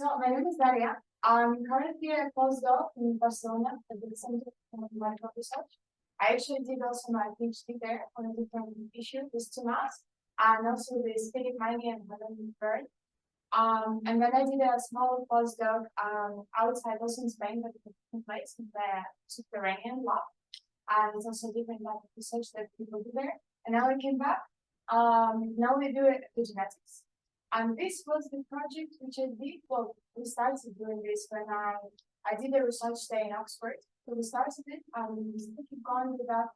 So my name is Daria. I'm currently a postdoc in Barcelona at the Center for Mathematical Research. I actually did also my PhD there on a different issue, this to maths, and also the static mining and Helen bird. And then I did a small postdoc outside, also in Spain, but in a different place, in the subterranean lab. And it's also different type of research that people do there. And now I came back. Now we do it with genetics. And this was the project which I did. Well, we started doing this when I did a research day in Oxford. So we started it and we still keep going with that.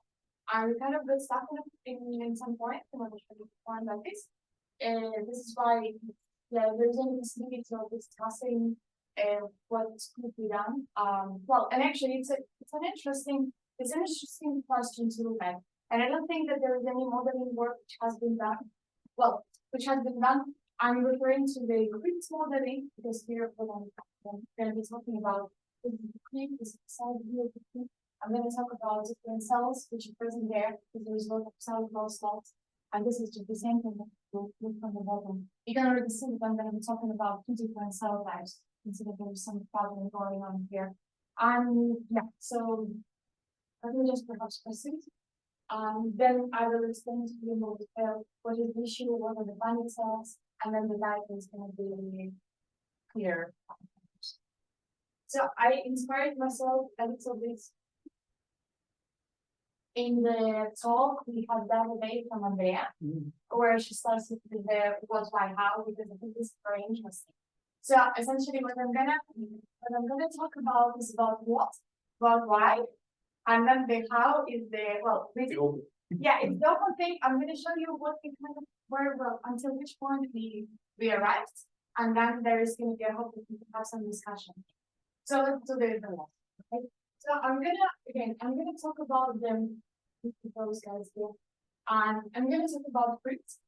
And we kind of got stuck in some point, in order to find like this. This is why there's any possibility of discussing what could be done. Well, and actually it's an interesting question to look at. And I don't think that there is any modeling work which has been done. Well, which has been done. I'm referring to the crypt modeling because here what I'm going to be talking about is the crypt, is the cell view of the crypt. I'm going to talk about different cells which are present there as a result of cell growth slots. And this is just the same thing that we'll look from the bottom. You can already see that I'm going to be talking about two different cell types instead of there's some problem going on here. And yeah, so let me just perhaps proceed. Then I will explain to you more detail what is the issue, what are the Paneth cells, and then the diagram is going to be clear. So I inspired myself a little bit in the talk we had the other day from Andrea, where she starts with the what, why, how, because I think this is very interesting. So essentially what I'm gonna talk about is about what, about why, and then the how is the, well, yeah, it's the open thing. I'm going to show you what we kind of were, well, until which point we arrived, and then there is going to be a hope that we can have some discussion. So let's do the last. Okay. So I'm gonna talk about those guys here, and I'm gonna talk about crypts.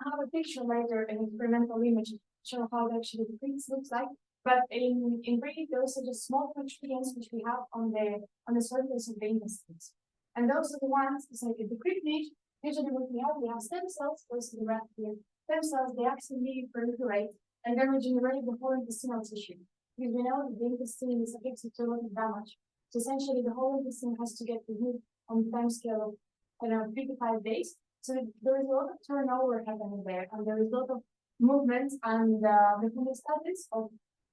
I have a picture later, an experimental image to show how actually the crypts looks like. But in brief, those are just small protrusions which we have on the surface of the intestines. And those are the ones, it's like in the crypt niche, usually what we have stem cells, those are the red here. Stem cells, they actually proliferate and then regenerate the whole intestinal tissue. Because we know that the intestine is subject to a lot of damage. So essentially the whole intestine has to get removed on the time scale of, 3 to 5 days. So there is a lot of turnover happening there, and there is a lot of movement, and the homeostasis of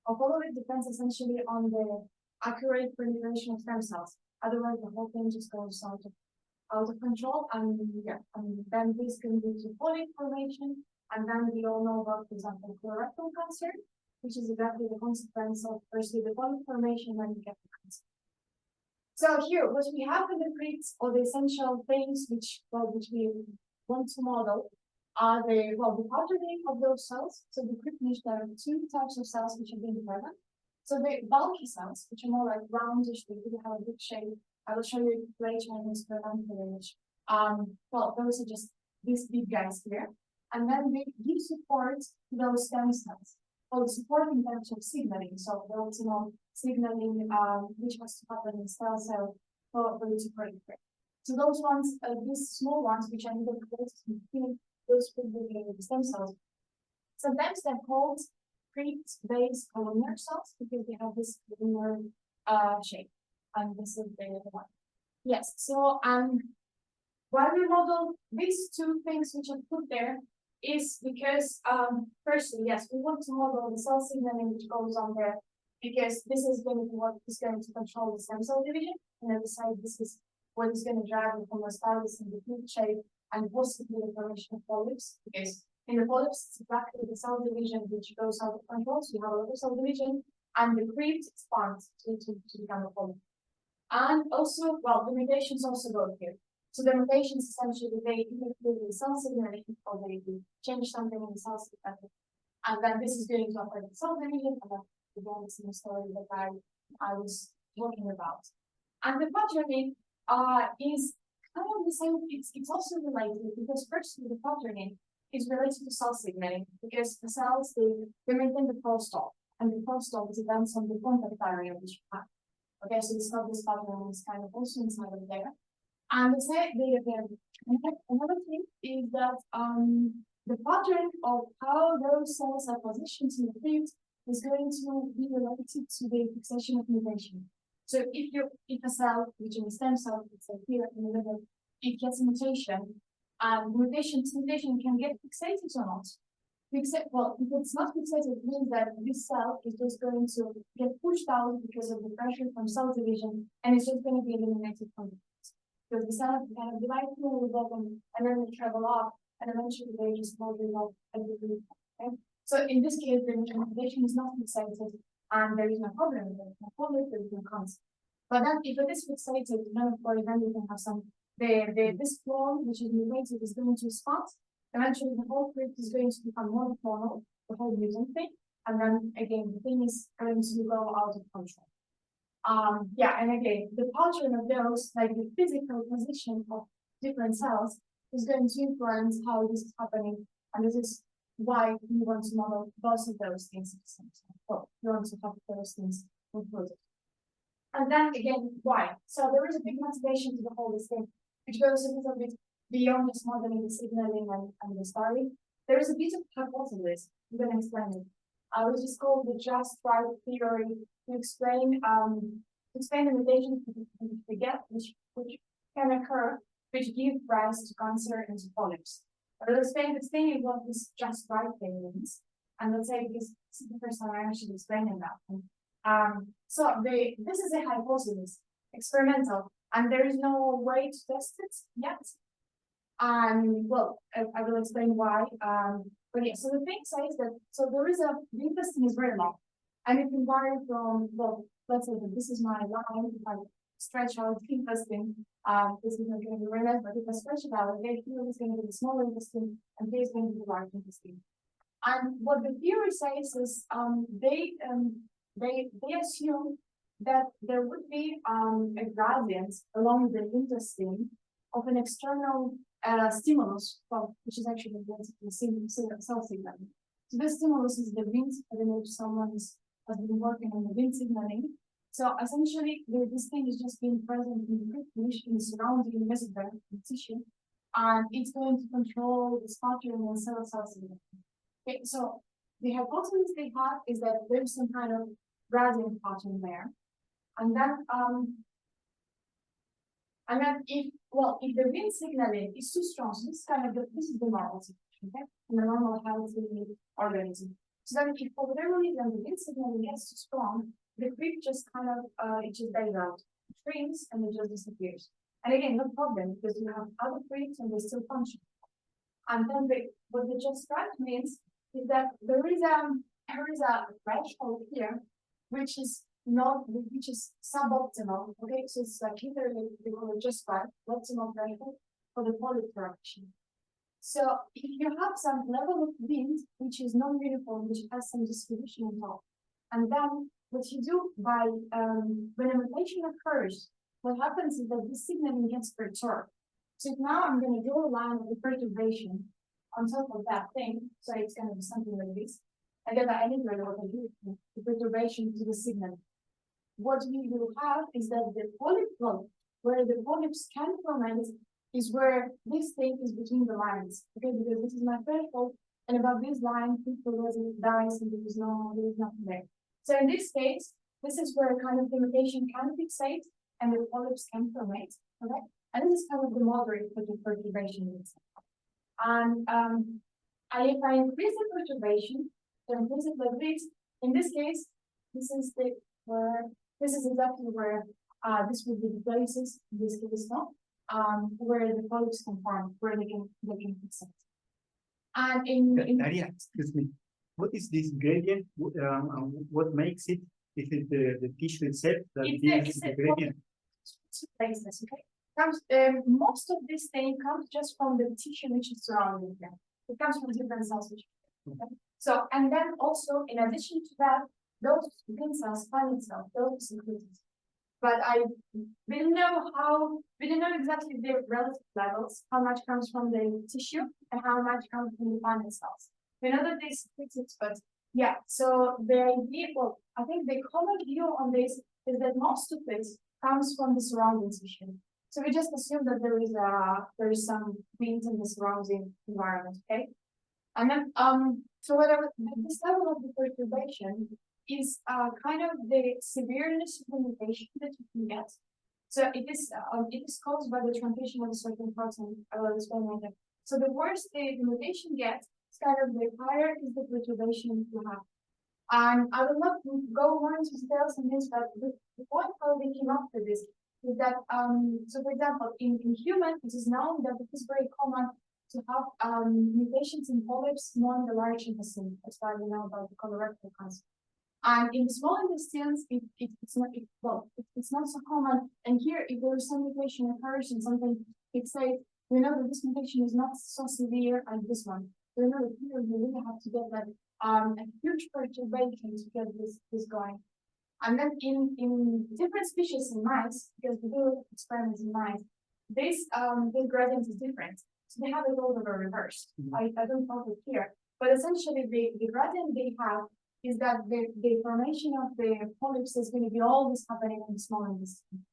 all of it depends essentially on the accurate proliferation of stem cells. Otherwise, the whole thing just goes out of control, and then this can lead to polyp formation. And then we all know about, for example, colorectal cancer, which is exactly the consequence of firstly the polyp formation and you get the cancer. So here, what we have in the crypts, or the essential things which we want to model, are the patterning of those cells. So the crypt niche, there are two types of cells which are being present. So the bulky cells, which are more like roundish, they really have a big shape. I will show you later in this experimental image. Those are just these big guys here. And then they give support to those stem cells. Well, support in terms of signaling. So the optimal signaling which has to happen in cell for it to proliferate. So those ones, these small ones, which are either close to those the stem cells, sometimes they're called crypt-based columnar cells because they have this columnar shape. And this is the one. Yes, so why we model these two things which are put there is because, firstly, yes, we want to model the cell signaling which goes on there because this is going to be what is going to control the stem cell division. And on the side, this is what is going to drive the homeostasis in the crypt shape and possibly the formation of polyps, because in the polyps, it's exactly the cell division which goes out of control. So you have a lot of cell division, and the crypt expands to become a polyp. And also, the mutations also go here. So the mutations essentially, they interfere with the cell signaling, or they change something in the cell signaling. And then this is going to affect the cell division, and then again, it's in the story that I was talking about. And the patterning is kind of the same. It's also related because firstly, the patterning is related to cell signaling because the cells they maintain the crosstalk, and the crosstalk depends on the contact area which you have. Okay, so it's not this pattern is kind of also inside of there. And another thing is that the pattern of how those cells are positioned in the crypt is going to be related to the fixation of mutation. So if a cell, which is a stem cell, let's say here in the middle, it gets a mutation, and mutation can get fixated or not. Well, if it's not fixated, it means that this cell is just going to get pushed out because of the pressure from cell division, and it's just going to be eliminated from the cell. Because the cell kind of divide through with them, and then they travel off, and eventually they just hold it off at the group. Okay? So in this case, the mutation is not fixated, and there is no problem. There is no problem, there is no constant. But then if it is fixated, then of course, then you can have some this clone, which is mutated, is going to respond. Eventually, the whole crypt is going to become monoclonal, the whole mutant thing, and then again, the thing is going to go out of control. Yeah, and again, the pattern of those, like the physical position of different cells, is going to influence how this is happening, and this is why we want to model both of those things at the same time. Well, we want to have those things included. And then again, why? So there is a big motivation to the whole thing, which goes a little bit beyond just modeling the signaling and the story. There is a bit of hypothesis. I'm going to explain it. Which is called the just right theory to explain the mutations we get, which can occur, which give rise to cancer and to polyps. I'll explain this thing what this just right thing means. And let's say because this is the first time I'm actually explaining that. So this is a hypothesis, experimental, and there is no way to test it yet. Well, I will explain why. But yeah, so the thing says that the intestine is very long, and it can vary from, well, let's say that this is my line. If I stretch out the intestine, this is not going to be very nice, but if I stretch it out, here is going to be the small intestine, and here is going to be the large intestine. And what the theory says is they assume that there would be a gradient along the intestine of an external stimulus, which is actually the cell signal. So this stimulus is the wind. I don't know if someone has been working on the wind signaling. So essentially, this thing is just being present in the crypt niche, in the surrounding mesoderm tissue, and it's going to control the sputtering and cell signal. Okay, so the hypothesis they have is that there's some kind of gradient pattern there, and then if the wind signaling is too strong, so this is the normal situation, okay? In a normal healthy organism. So then if for whatever reason the wind signaling gets too strong, the crypt just it just dies out, it shrinks and it just disappears. And again, no problem, because you have other crypts and they still function. And then what the just right means is that there is a threshold here, which is suboptimal. Okay, so it's like literally they call it just right, optimal threshold for the polyp production. So if you have some level of wind which is non-uniform, which has some distribution on top, and then what you do by when a mutation occurs, what happens is that the signaling gets perturbed. So now I'm going to draw a line of the perturbation on top of that thing, so it's going to be something like this. And then I integrate what I do, the perturbation to the signal. What we will have is that the polyp flow, where the polyps can ferment, is where this thing is between the lines. Okay, because this is my threshold, and above this line, people dies and there is nothing there. So in this case, this is where kind of the mutation can fixate and the polyps can ferment. Okay, and this is kind of the moderate perturbation. And if I increase the perturbation, so increase it like this. In this case, this is exactly where this would be the places, in this case, where the polyps can form, where they can fixate. And in Daria, excuse me, what is this gradient? What makes it? Is it the tissue itself that gives the gradient? Two places, okay? Most of this thing comes just from the tissue which is surrounding them. It comes from different cells. Okay? So, and then also, in addition to that, those green cells find itself, those included. But we didn't know exactly the relative levels, how much comes from the tissue and how much comes from the plant cells. We know that they split it, but yeah, so the idea, well, I think the common view on this is that most of it comes from the surrounding tissue. So we just assume that there is some wind in the surrounding environment, okay? And then So whatever this level of the perturbation is kind of the severeness of the mutation that you can get. So it is caused by the truncation of a certain protein. I will explain later. So the worse the mutation gets, it's kind of the higher is the perturbation you have. And I will not go more into details on this, but the point how they came up with this is that so for example in humans it is known that it is very common to have mutations in polyps more in the large intestine. That's why we know about the colorectal cancer. And in the small intestines, it's not so common. And here, if there is some mutation occurs in something, it says we know that this mutation is not so severe as this one. We know that here you really have to get like a huge perturbation to get this going. And then in different species in mice, because we do experiments in mice, this gradient is different. So they have it all over reversed. I don't know it here, but essentially the gradient they have is that the formation of the polyps is going to be always happening in the small intestine.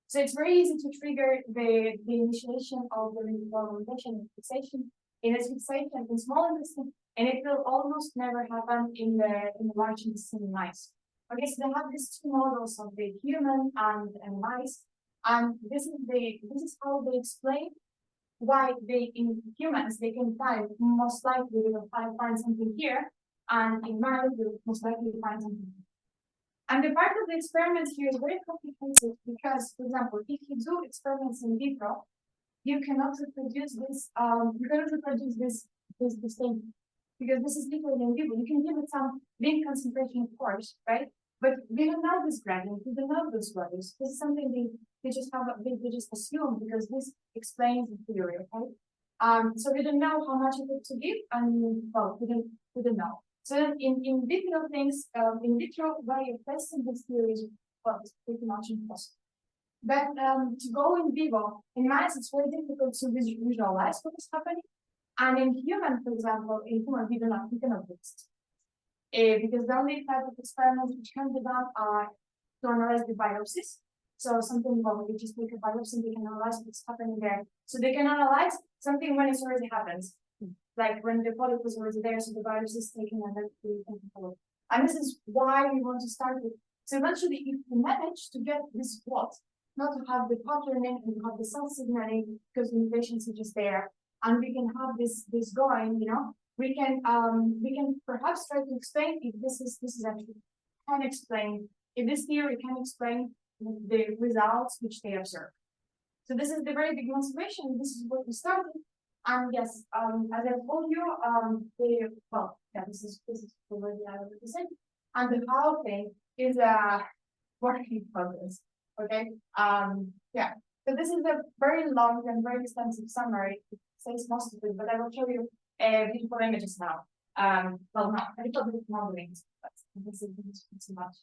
So it's very easy to trigger the initiation of the fermentation and fixation in asphyxiation in small intestine, and it will almost never happen in the large intestine in mice. Okay, so they have these two models of the human and mice, and this is how they explain why in humans they can find most likely they will find something here, and in mice they will most likely find something here. And the part of the experiments here is very complicated because, for example, if you do experiments in vitro, you cannot reproduce this. You cannot reproduce this thing because this is literally in vivo. You can give it some big concentration, of course, right? But we don't know this gradient. We don't know those values. This is something they just assume because this explains the theory, okay? So we don't know how much of it to give, and well, we don't know. So in vitro things, in vitro way of testing this theory is well, it's pretty much impossible. But to go in vivo, in mice, it's very difficult to visualize what is happening. And in human, for example, in human, we cannot do this. Because the only type of experiments which can be done are to analyze the biopsies. So something, well, we just make a biopsy, they can analyze what's happening there. So they can analyze something when it's already happens. Like when the polyp was already there, so the biopsy is taken and then we can follow. And this is why we want to start with. So eventually, if we manage to get this plot, not to have the patterning and have the cell signaling because the mutations are just there, and we can have this going, you know, we can perhaps try to explain if this is actually can explain if this theory can explain the results which they observe. So this is the very big motivation. This is what we started. And yes, as I told you, this is already out of the same. And the how thing is a work in progress. Okay. So this is a very long and very extensive summary. It says most of it, but I will show you beautiful images now. Well, not a little bit modeling, but this is too much.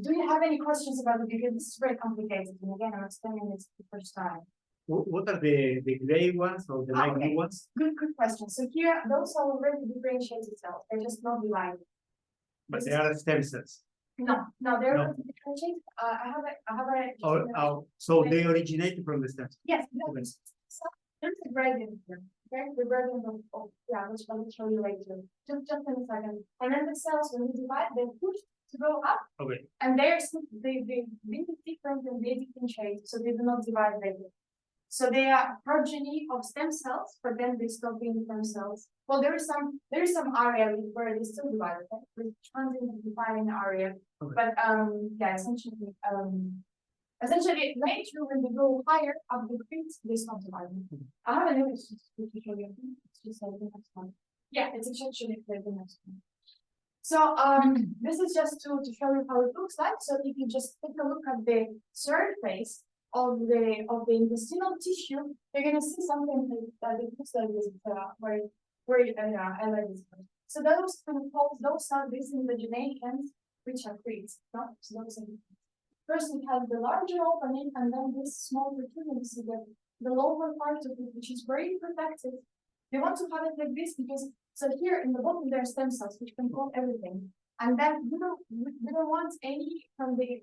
Do you have any questions about it? Because this is very complicated. And again, I'm explaining this the first time. What are the gray ones or the light blue ones? Good question. So here, those are already differentiated cells. They're just not divided. But they are stem cells. No, they're not differentiated. I have a. So they originate from the stem cells. Yes. So there's a gradient here. Okay, the gradient of which I will show you later. Just in a second. And then the cells, when we divide, they push to go up. Okay. And they're they different and they differentiate, so they do not divide later. So they are progeny of stem cells, but then they stop being stem cells. Well, there is some area where they still divide, okay? We're trying to define an area, okay. But essentially later when they go higher up the crypt, they stop dividing. Okay. I have an image to show you. It's just like the next one. Yeah, it's essentially the next one. So this is just to show you how it looks like. So if you just take a look at the surface of the intestinal tissue, you're gonna see something that it looks like this I like this one. So those are these invaginations which are crypts, no? So those are first we have the larger opening and then this small protrusion. You see the lower part of it, which is very protected. We want to have it like this because so here in the bottom there are stem cells which control everything. And then we don't want anything from the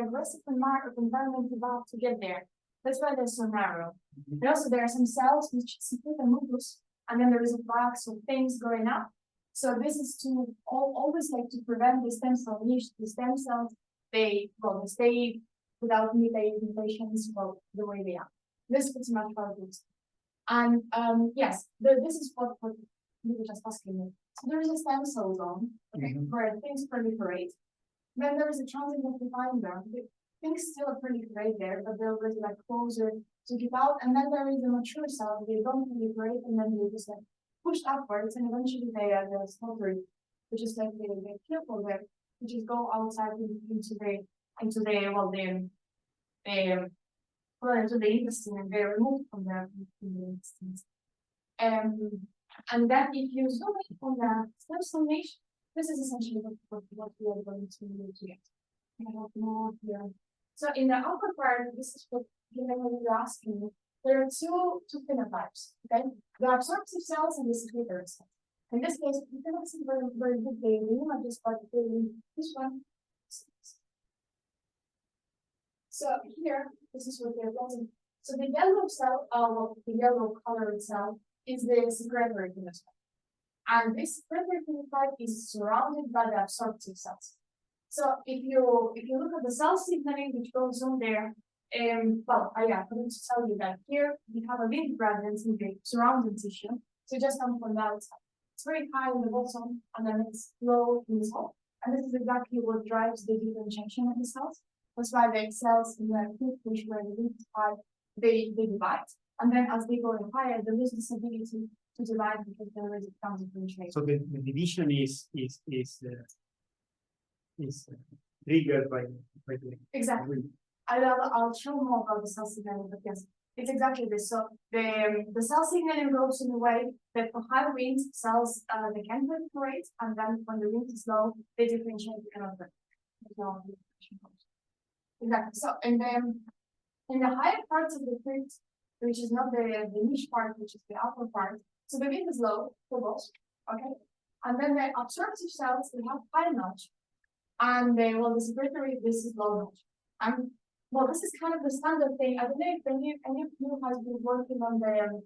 aggressive environment to get there. That's why they're so narrow. And also there are some cells which secrete a mucus and then there is a box of things going up. So this is to always like to prevent the stem cell niche. The stem cells, they stay without mutations, the way they are. This is pretty much how it looks. And yes, this is what we were just asking me. So there is a stem cell zone, okay, where things proliferate. Then there is a transit amplifying zone. Things still proliferate there, but they're already like closer to get out. And then there is a mature cell. They don't proliferate, and then they just like push upwards, and eventually they are the slaughtered, which is like the pupil there, which is go outside into the into the intestine, and they're removed from the intestines. And then if you zoom in on the stem cell niche, this is essentially what we are going to get. I have more here. So in the upper part, this is what you're asking me. There are two phenotypes, okay? The absorptive cells and the secretory cells. In this case, you cannot see very good the images, but this one. So here, this is what they're getting. So the yellow cell, the yellow colored cell, is the secretory phenotype. And this secretory phenotype is surrounded by the absorptive cells. So if you look at the cell signaling which goes on there, I forgot to tell you that here we have a lymph gradient in the surrounding tissue. So it just comes from the outside. It's very high in the bottom, and then it's low in the top. And this is exactly what drives the differentiation of the cells. That's why the cells in the fish where the lymph is high, they divide. And then as they go higher, they lose this ability to divide because there already becomes differentiation. So the division is triggered by the exactly. I'll show more about the cell signaling, but yes, it's exactly this. So the cell signaling goes in a way that for high winds, cells they can proliferate, and then when the wind is low, they differentiate cannot proliferate. Exactly. So and then in the higher parts of the crypt, which is not the niche part, which is the upper part, so the wind is low for both, okay? And then the absorptive cells, they have high notch, and the secretory, this is low notch. And well, this is kind of the standard thing. I don't know if any of you has been working on the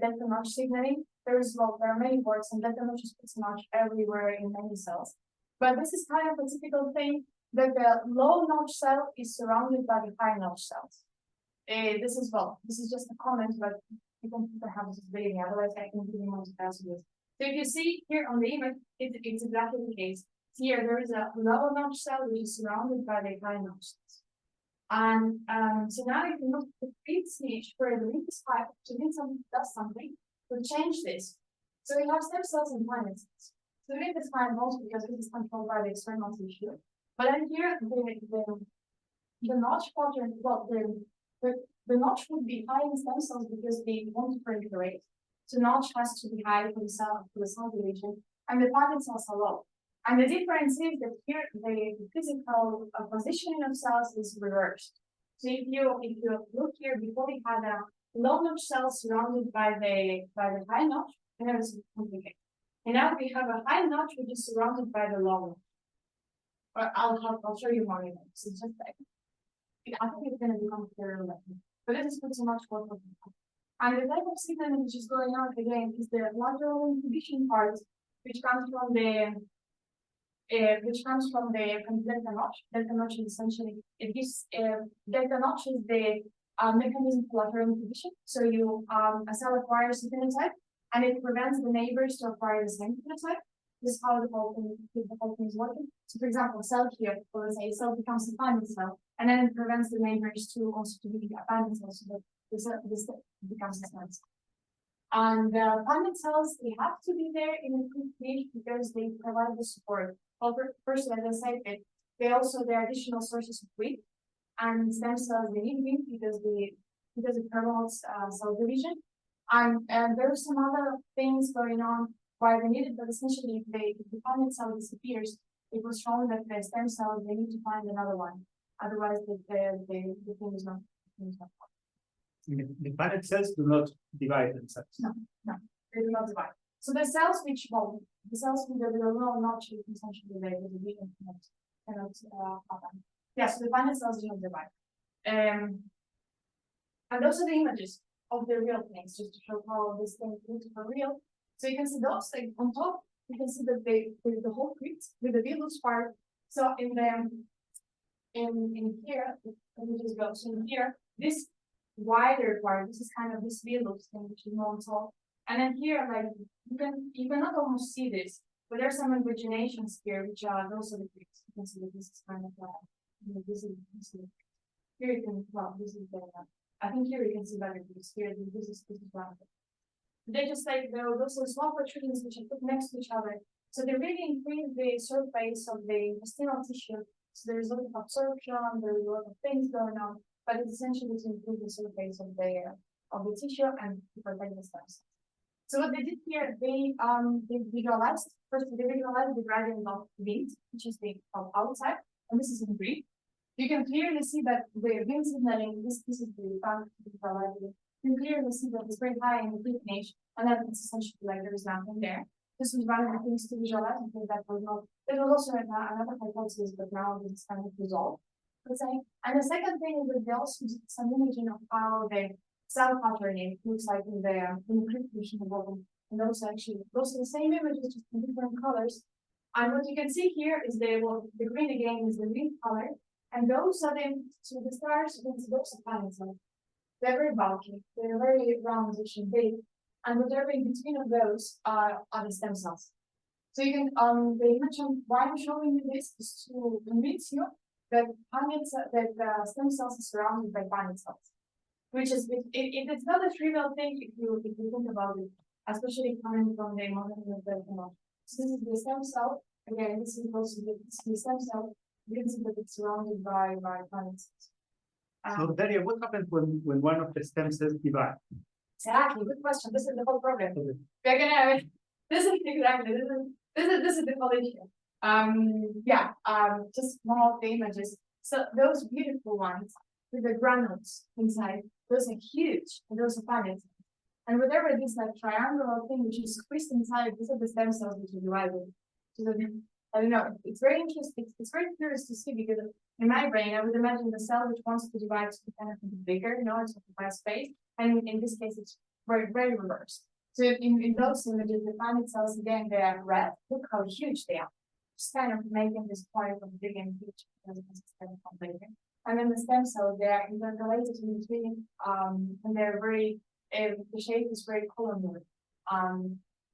delta notch signaling. There are many words, and delta notch is pretty much everywhere in many cells. But this is kind of a typical thing that the low notch cell is surrounded by the high notch cells. This is just a comment, but you can perhaps this video, otherwise I can give you more details of this. So if you see here on the image, it's exactly the case. Here there is a low notch cell which is surrounded by the high notch cells. And so now you can look at the crypt niche where the lymph is high to does something to change this. So we have stem cells and Paneth cells. So the lymph is high most because this is controlled by the external tissue. But then here the notch pattern, the notch would be high in stem cells because they want to proliferate. So notch has to be high for the cell division, and the Paneth cells are low. And the difference is that here the physical positioning of cells is reversed. So if you look here, before we had a low notch cell surrounded by the high notch, and then it's complicated. And now we have a high notch which is surrounded by the low notch. I'll show you more in it. So just like I think it's going to become clearer later. But this is pretty much what we're doing. And the type of signaling which is going on again is the lateral inhibition part, which comes from the delta notch. Delta notch is essentially delta notch is the mechanism for lateral inhibition. So a cell acquires a phenotype, and it prevents the neighbors to acquire the same phenotype. This is how the whole thing is working. So, for example, a cell here, or let's say a cell becomes a Paneth cell, and then it prevents the neighbors to also to be a Paneth cell, so that this becomes a Paneth cell. And the Paneth cells, they have to be there in the crypt niche because they provide the support. Well, first, as I said, they are additional sources of wind, and stem cells, they need wind because it promotes cell division. And there are some other things going on why they need it, but essentially if the Paneth cell disappears, it was shown that the stem cells, they need to find another one. Otherwise, the thing is not. The Paneth cells do not divide themselves. No, they do not divide. So the cells with the low notch is essentially the division cannot happen. Yeah, so the Paneth cells do not divide. And those are the images. of the real things, just to show how this thing looks for real. So you can see those like on top, you can see that the whole crypt with the village part. So in here, let me just go. So in here, this wider part, this is kind of this village thing which is on top. And then here, like you cannot almost see this, but there's some originations here, which are those are the crypts. You can see that this is kind of this is here you can this is the I think here you can see better because here this is round. They just like those are small protrusions which are put next to each other. So they really increase the surface of the intestinal tissue. So there's a lot of absorption, there's a lot of things going on, but it's essentially to improve the surface of the tissue and to protect the stem cells. So what they did here, they visualized the gradient of wind, which is the outside, and this is in green. You can clearly see that the wind signaling, this is the function. You can clearly see that it's very high in the pH, and that it's essentially like there is nothing there. This was one of the things to visualize. I think that was not. There was also another hypothesis, but now it's kind of resolved. Let's say. And the second thing is that they also did some imaging of how the cell patterning looks like in the crypt in the bottom. And those are the same images, just in different colors. And what you can see here is the green again is the green color. And those are the stars, those are planets. They're very bulky, they're very roundish and big, and whatever in between of those are the stem cells. So you can they mentioned why I'm showing you this is to convince you that stem cells are surrounded by planet cells, which is it's not a trivial thing if you think about it, especially coming from the modern development. So this is the stem cell. Again, this is also the stem cell. You can see that it's surrounded by planet cells. So Daria, what happens when one of the stem cells divide? Exactly, good question. This is the whole problem. We're gonna. This is the whole issue. Just one of the images. So those beautiful ones with the granules inside, those are huge, and those are planets. And whatever this like triangular thing which is squeezed inside, these are the stem cells which are divided. So I don't know. It's very interesting. It's very curious to see because in my brain, I would imagine the cell which wants to divide to kind of be bigger, it's occupied space. And in this case, it's very, very reverse. So in those images, the planet cells again, they are red. Look how huge they are. Just kind of making this point of big and huge because it's kind of complicated. And then the stem cells, they are interrelated in between, and they're very. The shape is very columnar.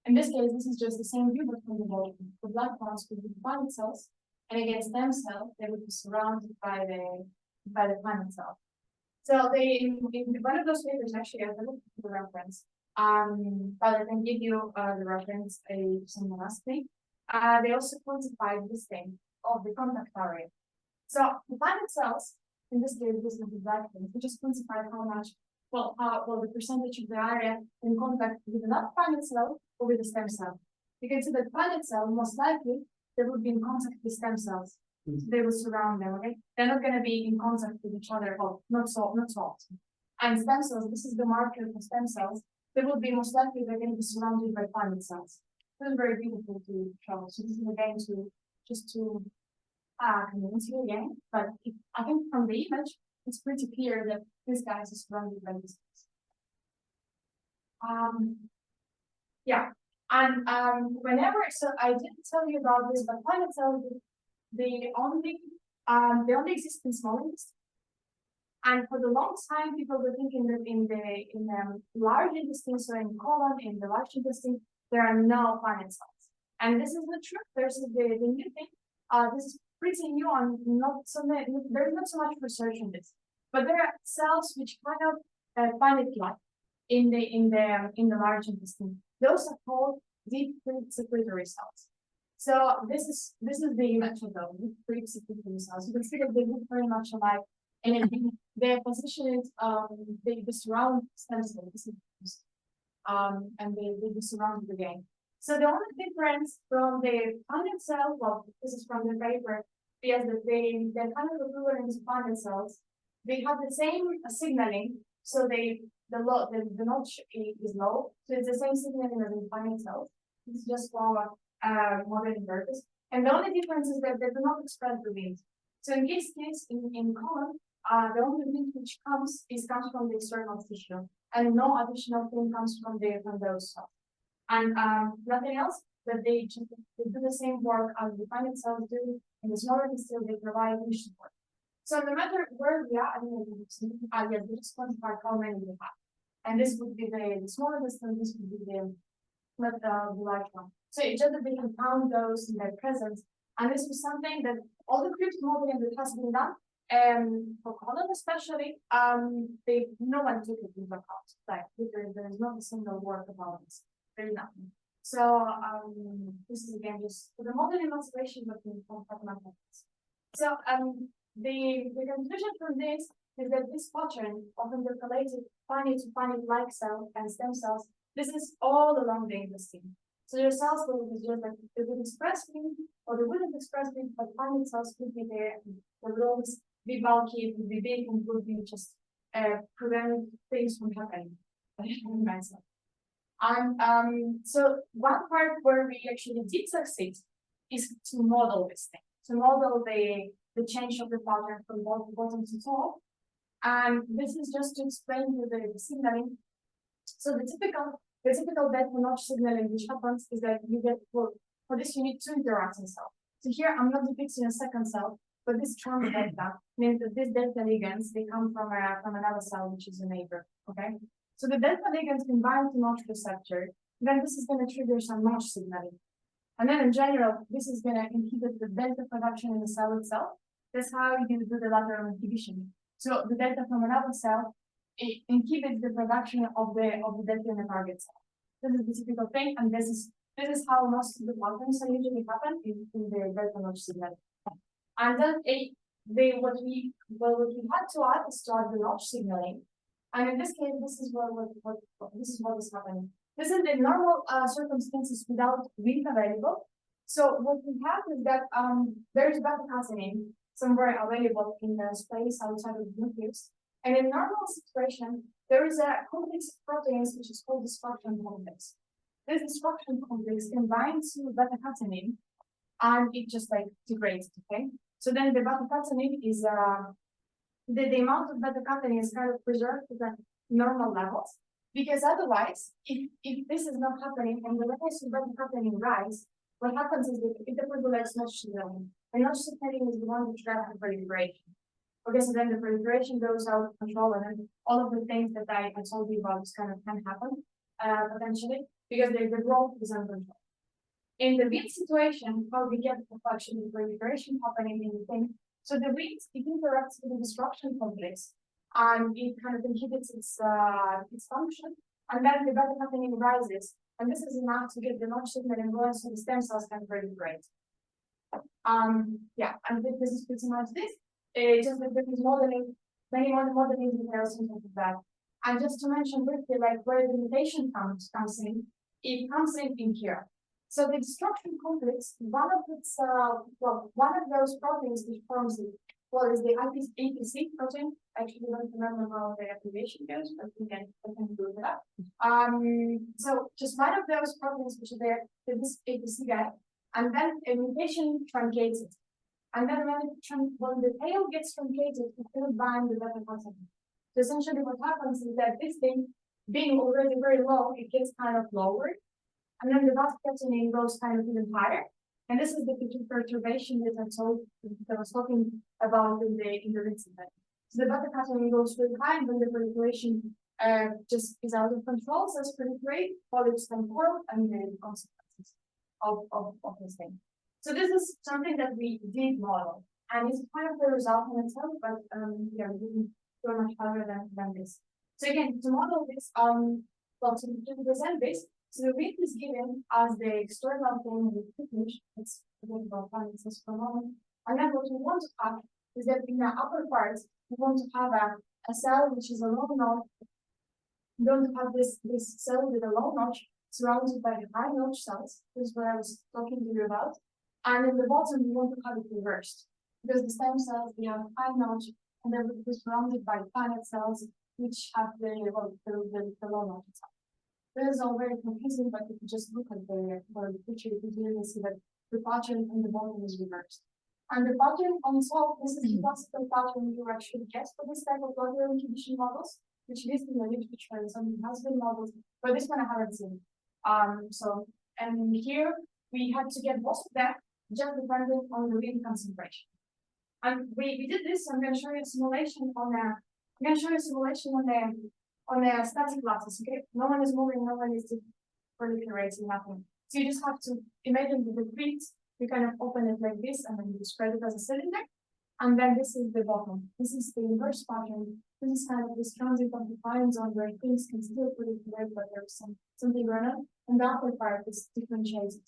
In this case, this is just the same view, but from the bottom. The black ones would be the planet cells, and again, stem cells, they would be surrounded by the planet cell. So they in one of those papers, actually, I looked at the reference, but I can give you the reference someone asked me. They also quantified this thing of the contact area. So the planet cells, in this case, this is the black thing, we just quantified how much. The percentage of the area in contact with another planet cell or with a stem cell. You can see that planet cell, most likely, they would be in contact with stem cells. They will surround them, okay? They're not going to be in contact with each other, not so often. And stem cells, this is the marker for stem cells, they will be most likely they're going to be surrounded by planet cells. This is very beautiful to show. So this is again to convince you again, but I think from the image, it's pretty clear that this guy is surrounded by this. Whenever, so I didn't tell you about this, but planet cells, they only exist in small intestine. And for the longest time, people were thinking that in the large intestine, so in colon, in the large intestine, there are no planet cells. And this is the truth. There's the new thing. This is pretty new and there's not so much research on this, but there are cells which kind of planet-like in the large intestine. Those are called deep secretory cells. So this is the image of those deep secretory cells. You can see that they look very much alike, and their position is they surround stem cells, and they surround it again. So the only difference from the planet cell, well, this is from the paper, is that they're kind of equivalent to planet cells. They have the same signaling, so the notch is low, so it's the same signaling as in planet cells. It's just for modern inverters. And the only difference is that they do not express the wind. So in this case, in colon, the only thing which comes from the external tissue, and no additional thing comes from those cells. And nothing else, but they do the same work as the planet cells do, and the smaller still they provide tissue support. So no matter where we are, I mean, we just quantify how many we have. And this would be the smaller distance, this would be the large one. So it's just that they can count those in their presence. And this was something that all the crypt modeling that has been done, for colon especially, no one took it into account. Like there is not a single word about this. There's nothing. So this is again just for the modeling observation, but from mathematics. So the conclusion from this is that this pattern of intercalated Paneth to Paneth-like cell and stem cells, this is all along the intestine. So your cells will be just like they would express me or they wouldn't express me, but Paneth cells would be there. They would always be bulky, would be big, and would be just prevent things from happening. And so one part where we actually did succeed is to model this thing, to model the change of the pattern from bottom to top. And this is just to explain you the signaling. So the typical delta notch signaling which happens is that you get for this you need two interacting cells. So here I'm not depicting a second cell, but this trans delta means that these delta ligands they come from another cell which is a neighbor. Okay. So the delta ligands can bind to notch receptor, then this is going to trigger some notch signaling. And then in general, this is going to inhibit the delta production in the cell itself. That's how you do the lateral inhibition. So the delta from another cell, it inhibits the production of the delta in the target cell. This is the typical thing, and this is how most of the patterns usually happen in the delta notch signaling. And then what we had to add is to add the notch signaling. And in this case, this is what is happening. This is the normal circumstances without wind available. So what we have is that there is beta-catenin somewhere available in the space outside of the nucleus. And in normal situation, there is a complex of proteins which is called destruction complex. This destruction complex can bind to beta-catenin and it just like degrades, okay? So then the beta-catenin is the amount of beta-catenin is kind of preserved to the normal levels, because otherwise, if this is not happening and the levels of beta-catenin rise, what happens is that it deregulates notch signaling, and notch signaling is the one which drives the proliferation. Okay, so then the proliferation goes out of control, and then all of the things that I told you about kind of can happen potentially because the growth is uncontrolled. In the weak situation, how we get actually the proliferation happening in the thing. So the weak it interacts with the destruction complex, and it kind of inhibits its function, and then the beta-catenin rises, and this is enough to get the notch signaling going, so the stem cells can proliferate. Yeah, and this is pretty much this. Just that there is modeling, many more modeling details in terms of that. And just to mention briefly, like where the mutation comes in, it comes in here. So the destruction complex, one of those proteins which forms it, well, is the APC protein. Actually, I don't remember how the activation goes, but we can do that. So just one of those proteins which are there, this APC guy, and then a mutation truncates it. And then when the tail gets truncated, it will bind the beta-catenin. So essentially what happens is that this thing, being already very low, it gets kind of lowered. And then the beta-catenin goes kind of even higher. And this is the perturbation that I was talking about in the incident. So the beta-catenin goes really high, and then the proliferation just is out of control, so it's proliferate, polyps can form, and the consequences of this thing. So this is something that we did model, and it's kind of the result in itself, but yeah, we didn't go much further than this. So again, to model this, to present this, so the width is given as the external thing with thickness. It's about balances for a moment. And then what we want to have is that in the upper part, we want to have a cell which is a low notch. We don't have this cell with a low notch surrounded by the high notch cells. This is what I was talking to you about. And in the bottom, we want to have it reversed, because the stem cells, they have high notch, and they're surrounded by Paneth cells, which have the low notch cells. This is all very confusing, but if you just look at the picture, you can clearly see that the pattern in the bottom is reversed. And the pattern on top, this is the classical pattern you actually get for this type of local condition models, which is in the literature and some has been models, but this one I haven't seen. And here we had to get most of them just depending on the wind concentration. And we did this. I'm going to show you a simulation on a static lattice. Okay, no one is moving, no one is proliferating, nothing. So you just have to imagine the crypt. You kind of open it like this, and then you spread it as a cylinder. And then this is the bottom. This is the inverse pattern. This is kind of this transit of the time zone where things can still proliferate, but there's something going on. And the upper part is differentiated.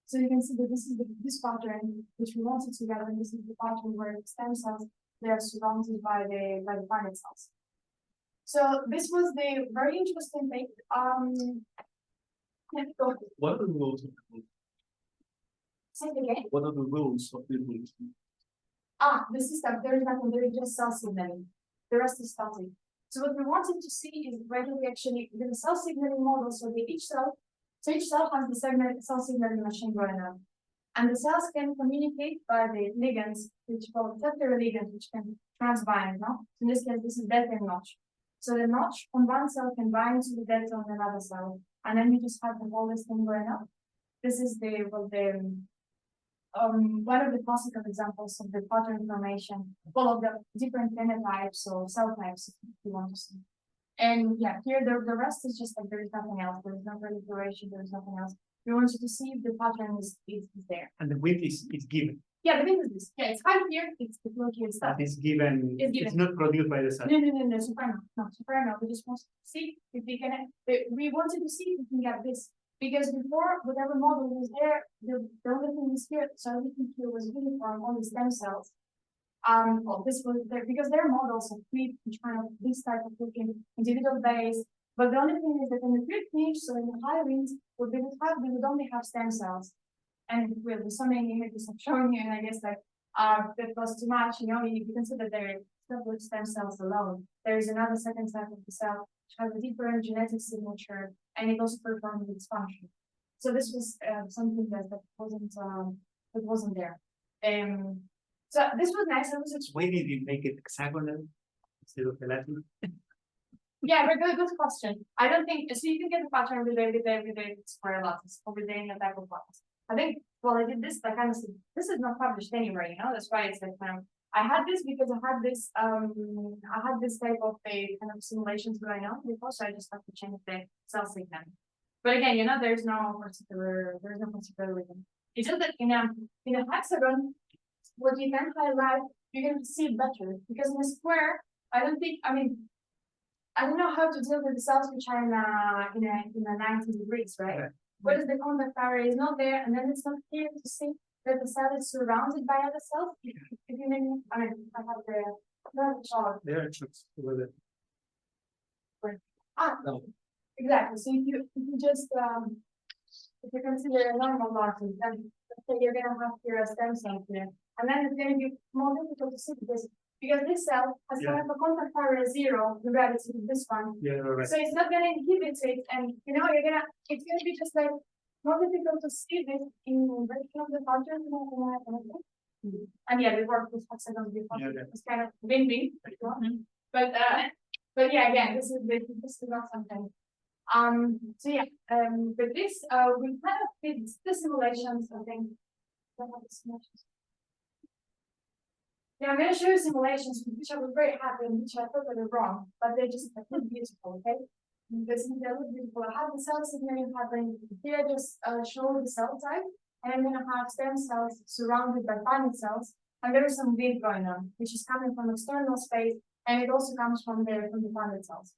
So you can see that this is this pattern which we wanted to get, and this is the pattern where the stem cells they are surrounded by the Paneth cells. So this was the very interesting thing. What are the rules of the Say it again. What are the rules of the rules? The system, there is nothing, there is just cell signaling. The rest is static. So what we wanted to see is whether we actually, the cell signaling model, so each cell has the cell signaling machine going on. And the cells can communicate by the ligands, which called receptor ligands, which can transbind, no? In this case, this is delta and notch. So the notch on one cell can bind to the delta on another cell. And then you just have the whole thing going on. This is one of the classical examples of the pattern formation, all of the different phenotypes or cell types, if you want to see. And yeah, here the rest is just like there is nothing else. There is no proliferation. There is nothing else. We want you to see if the pattern is there. And the width is given. Yeah, the width is this. Yeah, it's high here. It's the flow here stuff. That is given. It's given. It's not produced by the cell. No, Soprano. We just want to see if we can. We wanted to see if we can get this. Because before, whatever model was there, the only thing was here, so everything here was uniform on the stem cells. Well, this was there because their models of crypt, which kind of this type of looking individual base. But the only thing is that in the crypt niche, so in the high winds, we would only have stem cells. And with so many images I'm showing you, and I guess that was too much, you consider there not with stem cells alone. There is another second type of the cell which has a different genetic signature, and it also performs its function. So this was something that wasn't there. So this was nice. Why did you make it hexagonal instead of the Latin? Yeah, very good question. I don't think so. You can get the pattern with the square lattice or with the type of lattice. I think, well, I did this, like, honestly, this is not published anywhere, that's why it's like, I had this because I had this type of a kind of simulations going on before, so I just have to change the cell signal. But again, there's no particular reason. It's just that in a hexagon, what you can highlight, you're going to see it better, because in a square, I don't know how to deal with the cells which are in a 90 degrees, right? Yeah. What is the contact area is not there, and then it's not clear to see that the cell is surrounded by other cells. If you mean, I have the chart. There are charts over there. No. Exactly. So if you just if you consider a normal lattice, then you're gonna have here a stem cell here, and then it's gonna be more difficult to see because this cell has kind of a contact area 0 relative to this one. Yeah, right. So it's not gonna inhibit it, and it's gonna be just like more difficult to see this in the version of the pattern. And yeah, we worked with hexagons before. It's kind of bending, but yeah, again, this is not something. So yeah, but this we kind of did the simulations. I think. Yeah, I'm going to show you simulations which I was very happy and which I thought they were wrong, but they're just look beautiful, okay? They look beautiful. I have the cell signaling happening here. I just show the cell type, and I'm going to have stem cells surrounded by Paneth cells, and there is some wind going on, which is coming from external space, and it also comes from the Paneth cells.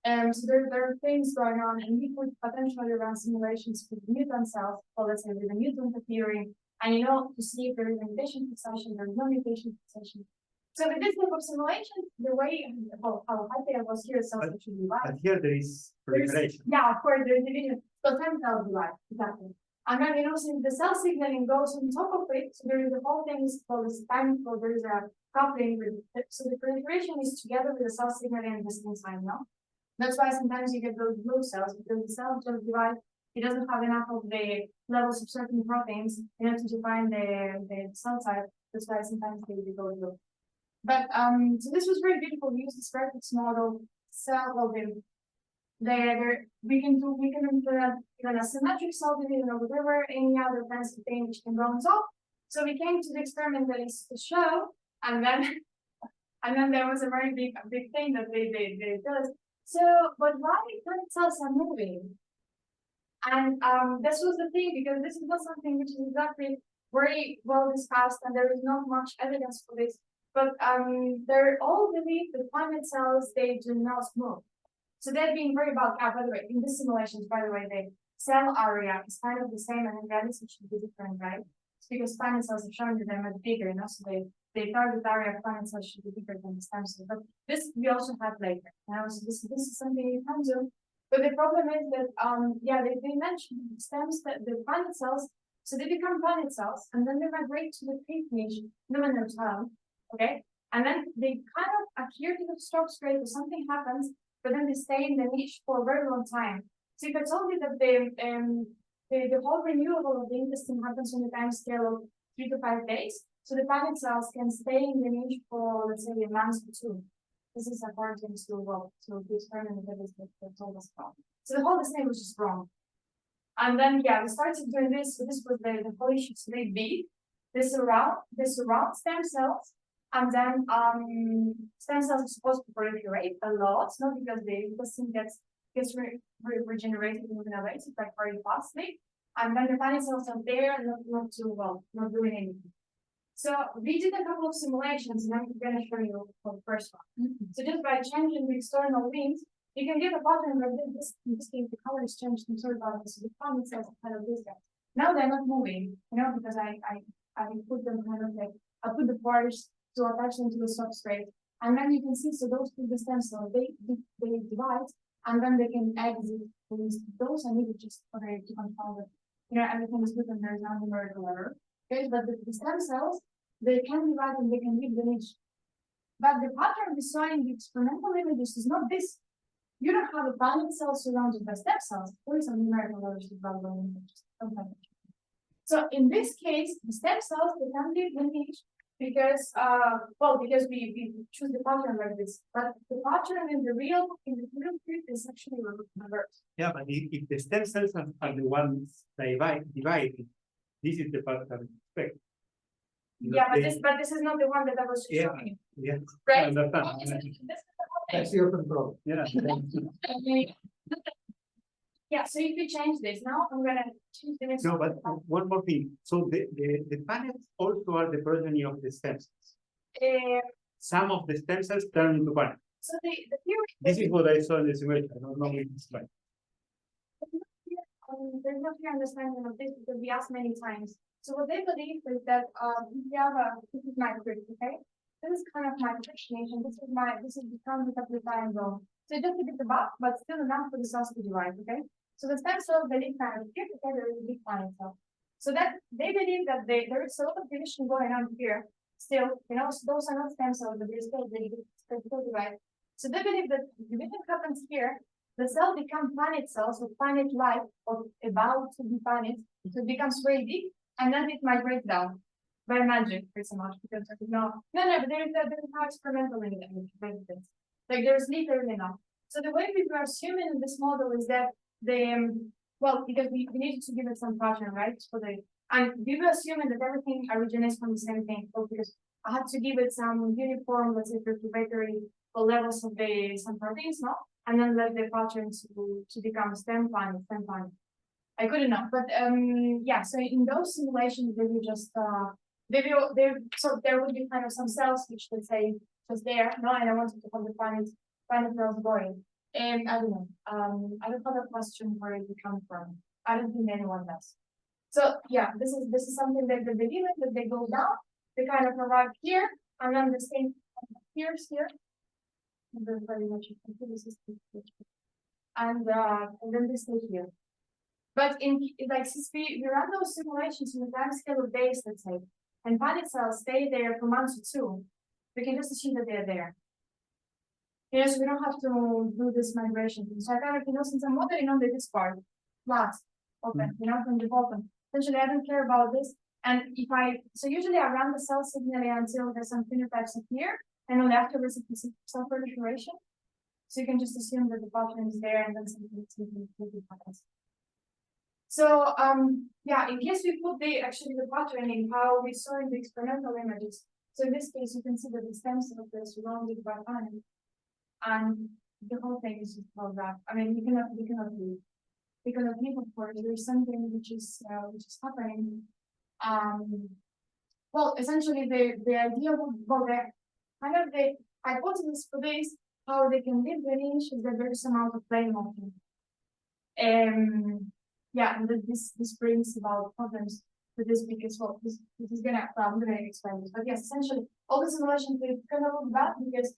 So there are things going on, and we could potentially run simulations with mutant cells, or let's say with a mutant appearing. And to see if there is a mutation fixation, there is no mutation fixation. So with this type of simulation, the way how happy I was here, cells actually divide. But here there is proliferation. Yeah, of course, there's division. So 10 cells divide, exactly. And then since the cell signaling goes on top of it, so there is the whole thing is called this time code, there is a coupling with it. So the proliferation is together with the cell signaling at the same time, no? That's why sometimes you get those blue cells, because the cells just divide it doesn't have enough of the levels of certain proteins in order to define the cell type. That's why sometimes they go low. But so this was very beautiful. We use this reference model cell of we can implement even a symmetric cell division or whatever any other fancy thing which can go on top. So we came to the experiment that is to show, and then there was a very big thing that they did. So, but why plant cells are moving? And this was the thing, because this is not something which is exactly very well discussed, and there is not much evidence for this. But they're all believe that planet cells, they do not move. So they're being very bulky. By the way, in the simulations, by the way, the cell area is kind of the same, and in reality it should be different, right? It's because planet cells have shown that they're much bigger, you know, so the target area of planet cells should be bigger than the stem cells. But this we also have later. Now, so this is something you can do. But the problem is that they mentioned the stems that the planet cells, so they become planet cells, and then they migrate to the crypt niche, term, okay? And then they kind of adhere to the substrate, or something happens, but then they stay in the niche for a very long time. So if I told you that the whole renewal of the intestine happens on the time scale of 3 to 5 days, so the planet cells can stay in the niche for, let's say, a month or two. This is according to the experiment that told us about. So the whole design was just wrong. And then we started doing this. So this was the whole issue. So they beat this around stem cells, and then stem cells are supposed to proliferate a lot, not because the intestine gets regenerated in a way, it's like very fastly. And then the planet cells are there, not too well, not doing anything. So we did a couple of simulations, and I'm going to show you for the first one. So just by changing the external links, you can get a pattern like this. In this case, the color is changed from sort of so the planet cells are kind of this guy. Now they're not moving, you know, because I put them kind of like I put the parts to attach them to the substrate, and then you can see so those two the stem cells they divide, and then they can exit those. I need to just to control it. You know, everything is good and there is no numerical error. Okay, but the stem cells, they can divide and they can leave the niche. But the pattern we saw in the experimental images is not this. You don't have a planet cell surrounded by stem cells. There is a numerical error to value images. So in this case, the stem cells they can leave the niche because because we choose the pattern like this. But the pattern in the real crypt is actually reversed. Yeah, but if the stem cells are the ones dividing, this is the part that we expect. But this is not the one that I was showing. Yeah. Right? I understand. This is the That's your control. Yeah. Yeah, so if we change this, now I'm gonna change the next No, but one more thing. So the planets also are the progeny of the stem cells. Some of the stem cells turn into planets. So the theory. This is what I saw in the simulation. I don't know if it's right. There's no clear understanding of this because we asked many times. So what they believe is that if you have this is my crypt, okay? This is kind of my appreciation. This is become the triangle. So just a bit above, but still enough for the cells to divide, okay? So the stem cells they live kind of here, okay, there is a big planet cell. So that they believe that there is a lot of division going on here. Still, you know, so those are not stem cells, but they're still divide. So they believe that division happens here. The cell becomes planet cells or planet-like or about to be planet. So it becomes very big, and then it migrates down by magic, pretty much, because there is but there is no experimental in it. Like there's literally not. So the way we were assuming in this model is that because we needed to give it some pattern, right? And we were assuming that everything originates from the same thing. So because I had to give it some uniform, let's say, perturbatory levels of some proteins, no? And then let the pattern to become stem planet. I couldn't know, but so in those simulations they will just so there would be kind of some cells which let's say just there, no, and I wanted to have the planet cells going. And I don't know, I don't have a question where it come from. I don't think anyone does. So yeah, this is something that they believe in, that they go down, they kind of arrive here, and then the same here. And then very much and then they stay here. But since we run those simulations in the time scale of days, let's say, and planet cells stay there for months or two, we can just assume that they're there. Yes, we don't have to do this migration. So I kind of, since I'm modeling on this part, last, open, from the bottom. Essentially, I don't care about this. And so usually I run the cell signaling until there's some phenotypes appear, and only afterwards it's self-proliferation. So you can just assume that the pattern is there and then something happens. So yeah, in case we put the patterning, how we saw in the experimental images. So in this case, you can see that the stem cell is surrounded by panel, and the whole thing is just about that. I mean, you cannot leave. Because of people, of course, there's something which is happening. Well, essentially, the idea the hypothesis for this, how they can live the niche, is that there's some amount of plane motion. Yeah, and this brings about problems with this because this is I'm gonna explain this. But yes, essentially, all the simulations are gonna look bad because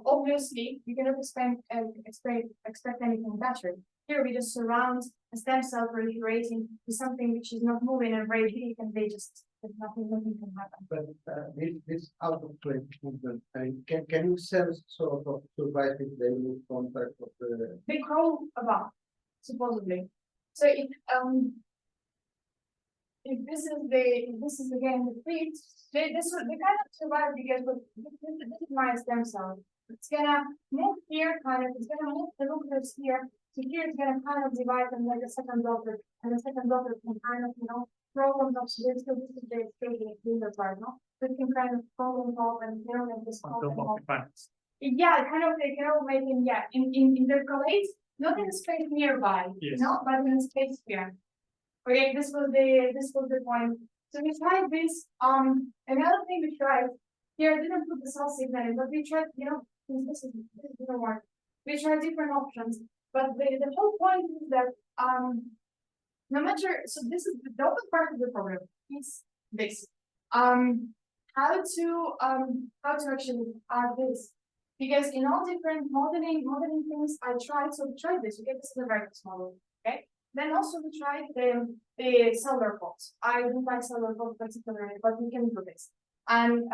obviously you cannot expect anything better. Here we just surround a stem cell proliferating to something which is not moving and very big, and nothing can happen. But this out of place movement, can you sense sort of survive if they lose contact of the? They crawl about, supposedly. So if this is again the feet, they kind of survive because this is my stem cell. It's gonna move here, it's gonna move the nucleus here. So here it's gonna kind of divide and like a second daughter, and the second daughter can kind of, roll on top. So this is the finger part, no? So it can kind of roll on top and like this. Yeah, they kind of making, intercalate, not in the space nearby, yes. But in the space here. Okay, this was the point. So we tried this. Another thing we tried here, I didn't put the cell signaling, but we tried, this didn't work. We tried different options, but the whole point is that no matter, so this is the open part of the problem is this. How to actually add this. Because in all different modeling things, I tried this. Okay, this is the Recerca model. Okay. Then also we tried the cellular plots. I don't like cellular plots particularly, but we can do this. And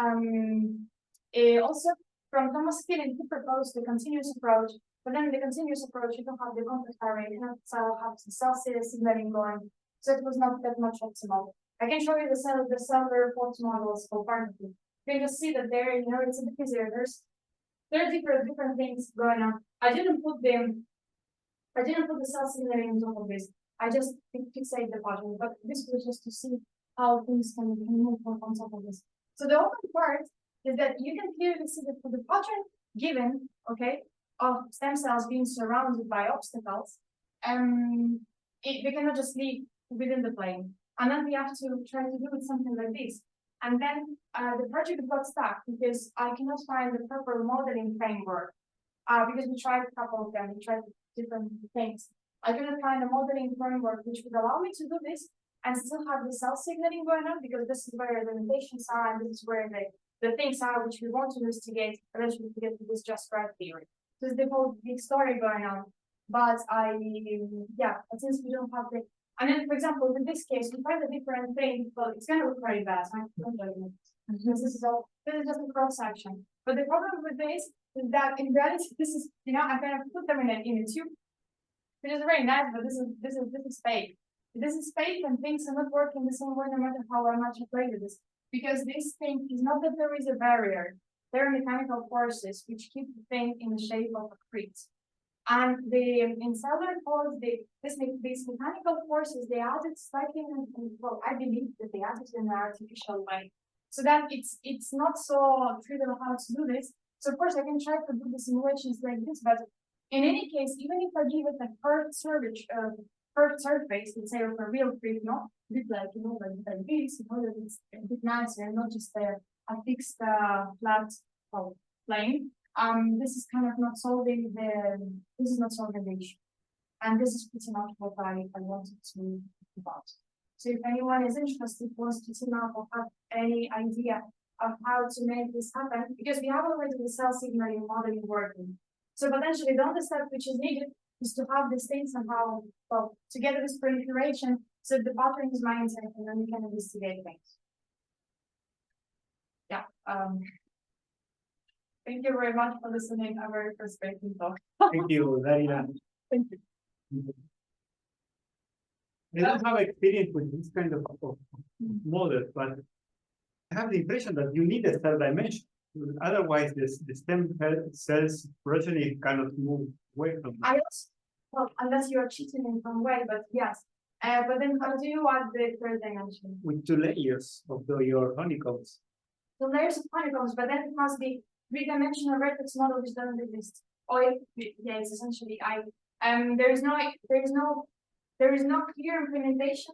also from Thomas Killing, he proposed the continuous approach. But then in the continuous approach, you don't have the contact array, you don't have the cell signaling going. So it was not that much optimal. I can show you the cellular plots models for Paneth. You can just see that there, it's a bit easier. There are different things going on. I didn't put the cell signaling on top of this. I just fixate the pattern, but this was just to see how things can move on top of this. So the open part is that you can clearly see that for the pattern given, of stem cells being surrounded by obstacles, they cannot just leave within the plane. And then we have to try to do it something like this. And then the project got stuck because I cannot find the proper modeling framework. Because we tried a couple of them, we tried different things. I couldn't find a modeling framework which would allow me to do this and still have the cell signaling going on, because this is where the limitations are and this is where the things are which we want to investigate eventually to get to this just right theory. There's the whole big story going on. But but since we don't have the, and then for example, in this case, we find a different thing, well, it's gonna look very bad. This is just a cross section. But the problem with this is that in reality, this is, I'm gonna put them in a tube, which is very nice, but this is fake. This is fake, and things are not working the same way no matter how much I play with this. Because this thing is not that there is a barrier. There are mechanical forces which keep the thing in the shape of a crypt. And in cellular pods, these mechanical forces, they added slightly, I believe that they added in an artificial way. So that it's not so trivial how to do this. So of course I can try to do the simulations like this, but in any case, even if I give it a curved surface, let's say of a real crypt, a bit like like this, that it's a bit nicer, not just a fixed flat plane. This is kind of not solving the issue. And this is pretty much what I wanted to talk about. So if anyone is interested, wants to team up or have any idea of how to make this happen, because we have already the cell signaling modeling working. So potentially the only step which is needed is to have these things somehow, together with proliferation, so the pattern is mindset, and then we can investigate things. Yeah. Thank you very much for listening. A very frustrating talk. Thank you, Daria. Thank you. I don't have experience with this kind of model, but I have the impression that you need a third dimension. Otherwise, the stem cells progeny cannot move away from it. I also, well, unless you are cheating in some way, but yes. But then how do you add the third dimension? With 2 layers of your honeycombs. The layers of honeycombs, but then it must be three-dimensional vertex model which doesn't exist. Or yeah, it's essentially there is no clear implementation.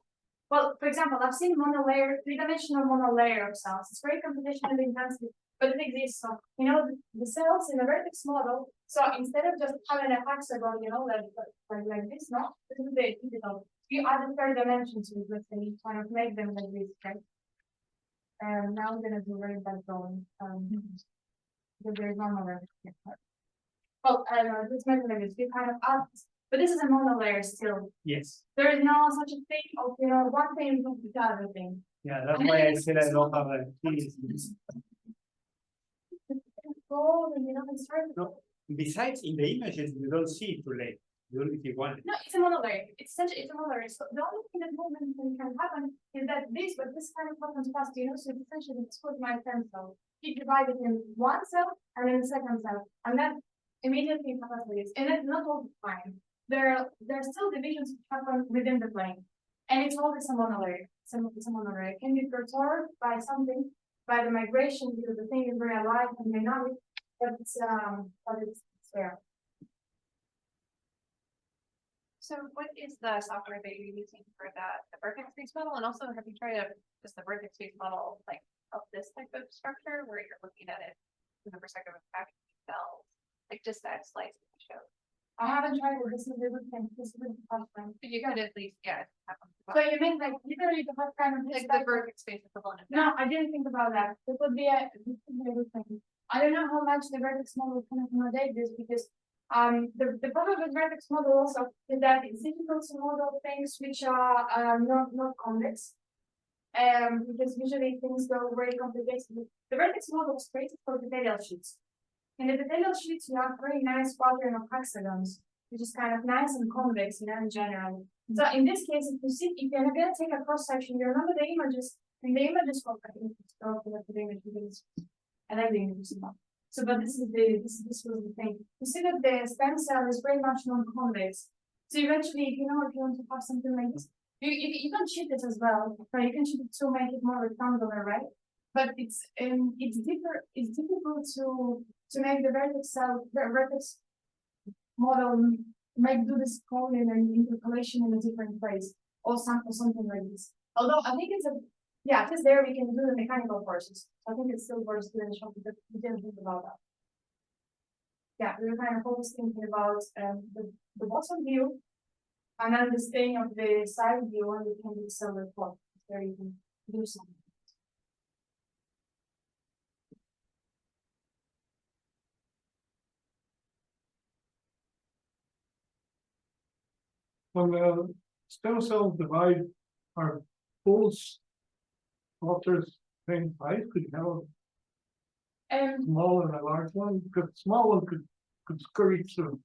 Well, for example, I've seen three-dimensional monolayer of cells. It's very computationally intensive, but it exists. So the cells in the vertex model. So instead of just having a hexagon, like this, no, this is the digital. You add a third dimension to it, and you kind of make them like this, right? Now I'm gonna do very bad drawing. Because there's no more. Oh, I don't know, this method like this, you kind of add, but this is a monolayer still. Yes. There is no such a thing of, one thing with the other thing. Yeah, that's why I said I don't have a keys. No, besides in the images, you don't see it too late. You only see one. No, it's a monolayer. It's essentially a monolayer. So the only thing that can happen is that this kind of happens fast, so it's essentially it's put my stem cell. You divide it in one cell and then the second cell, and that immediately happens with this. And it's not all the time. There are still divisions which happen within the plane, and it's always a monolayer. It's a monolayer. It can be perturbed by something, by the migration, because the thing is very alive and dynamic, but it's there. So what is the software that you're using for that, the vertex space model? And also, have you tried just the vertex space model, like of this type of structure where you're looking at it from the perspective of packaging cells, like just that slice that you showed? I haven't tried it. This is a good thing. This is a good question. But you could at least, yeah. Have them So you mean like literally the whole kind of like the vertex space equivalent of that. No, I didn't think about that. This would be a good thing. I don't know how much the vertex model can accommodate this, because the problem with vertex model also is that it's difficult to model things which are not convex. Because usually things go very complicated. The vertex model is created for epithelial sheets. In the epithelial sheets, you have very nice pattern of hexagons, which is kind of nice and convex, in general. So in this case, if you're gonna take a cross section, you remember the images. In the images, I think it's the image because I like the images a lot. So, but this was the thing. You see that the stem cell is very much non-convex. So eventually, if you want to have something like this, you can cheat it as well. Right? You can cheat it to make it more rectangular, right? But it's difficult to make the vertex model do this calling and interpolation in a different place or something like this. Although I think it is there we can do the mechanical forces. I think it still works good in shop, but we didn't think about that. Yeah, we were kind of always thinking about the bottom view and then the staying of the side view, and we can do silver plot where you can do something. When the stem cells divide, are both structures same size? Could you have a small and a large one? Because small one could scurry through.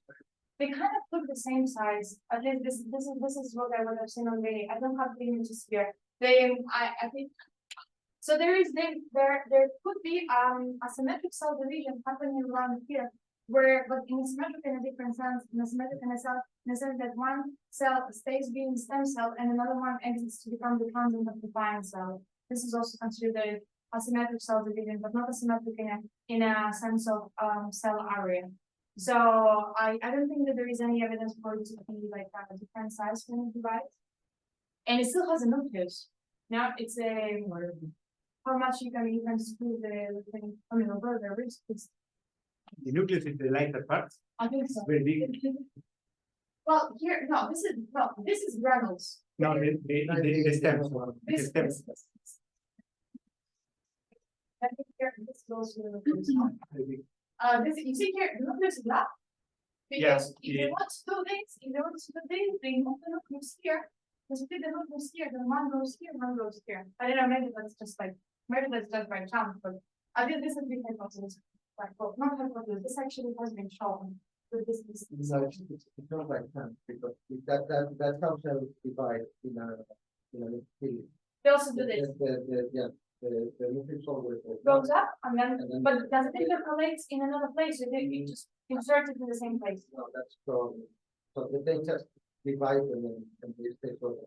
They kind of look the same size. At least this is what I would have seen on the. I don't have the images here. I think so. There could be a symmetric cell division happening around here, but in a symmetric in a different sense. In a symmetric in the sense that one cell stays being stem cell and another one exits to become the content of the parent cell. This is also considered a symmetric cell division, but not a symmetric in a sense of cell area. So I don't think that there is any evidence for it to be like a different size when it divides. And it still has a nucleus. Now it's how much you can screw the thing. I mean, over the risk. The nucleus is the lighter part. I think so. Very big. Well, here, this is granules. No, the stems. The stems. I think here, this goes to the nucleus. You see here, the nucleus is black. Because if you want to do this, they move the nucleus here. Just put the nucleus here, then one goes here, one goes here. I don't know, maybe that's just by chance, but I think this is the hypothesis. Well, not hypothesis, this actually has been shown with this distance. No, it's not like that, because that's how cells divide in a field. They also do this. The nucleus always Goes up and then, And then- but does it intercalate in another place? You just insert it in the same place. No, that's probably, so they just divide them and they stay over.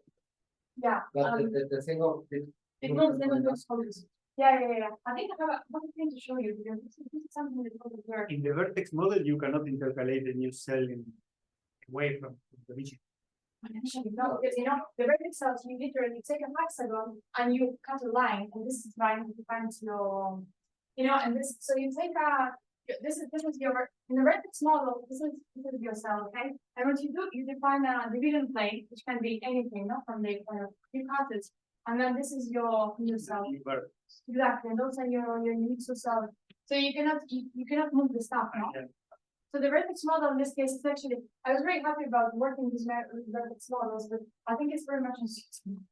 Yeah. But the thing of this. It moves in the focus. Yeah. I think I have one thing to show you because this is something that was observed. In the vertex model, you cannot intercalate a new cell away from the region. No, because the vertex cells, you literally take a hexagon and you cut a line, and this is line defines your, and this, so you take this is your, in the vertex model, this is your cell, okay? And what you do, you define a division plane, which can be anything, from the you cut it, and then this is your new cell. Exactly, and those are your new cells. So you cannot move the stuff, no? Yeah. So the vertex model in this case is actually, I was very happy about working with vertex models, but I think it's very much interesting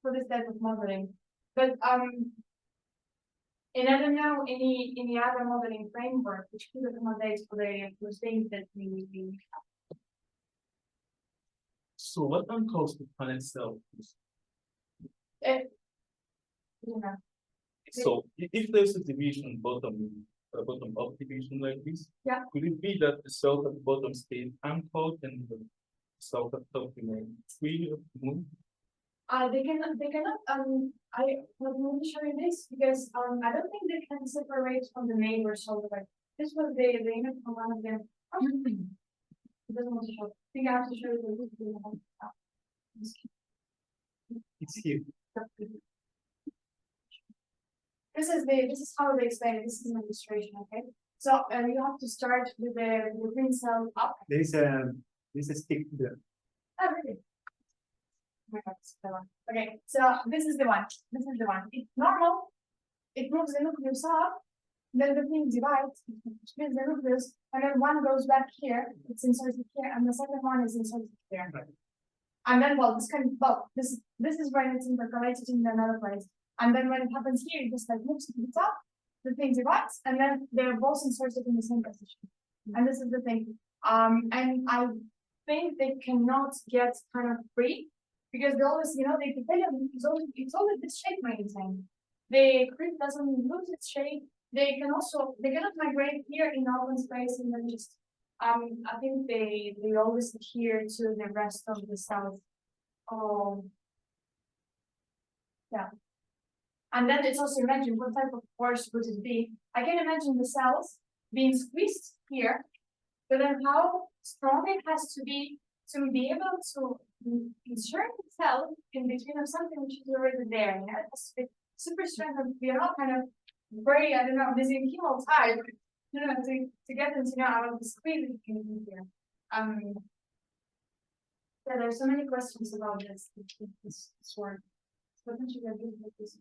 for this type of modeling. But and I don't know any other modeling framework which could accommodate for the things that we So what uncalls the Paneth cell? Yeah. So if there's a division bottom up division like this, Yeah. could it be that the cell at the bottom stays uncalled and the cell at the top remain free of move? They cannot, I will show you this because, I don't think they can separate from the neighbors all the way. This was the image from one of them. It doesn't want to show. I think I have to show you the. It's here. This is how they explain it. This is an illustration, okay? So, you have to start with the green cell up. There's a stick there. Oh, really? Oh my God, it's the one. Okay, so this is the one. This is the one. It's normal. It moves the nucleus up. Then the thing divides. It splits the nucleus, and then one goes back here. It's inserted here, and the second one is inserted here. Right. And then, this is when it's intercalated in another place. And then when it happens here, it just like moves to the top. The thing divides, and then they're both inserted in the same position. And this is the thing. And I think they cannot get kind of free because they always, they tell you it's always this shape maintained. The crypt doesn't lose its shape. They cannot migrate here in open space and then just I think they always adhere to the rest of the cells. Yeah. And then it's also imagine what type of force would it be. I can imagine the cells being squeezed here, but then how strong it has to be able to insert itself in between of something which is already there. It has to be super strong and we are not kind of very, this chemo type, to get them to out of the squeeze in here. Yeah, there's so many questions about this work. Potentially, I do this.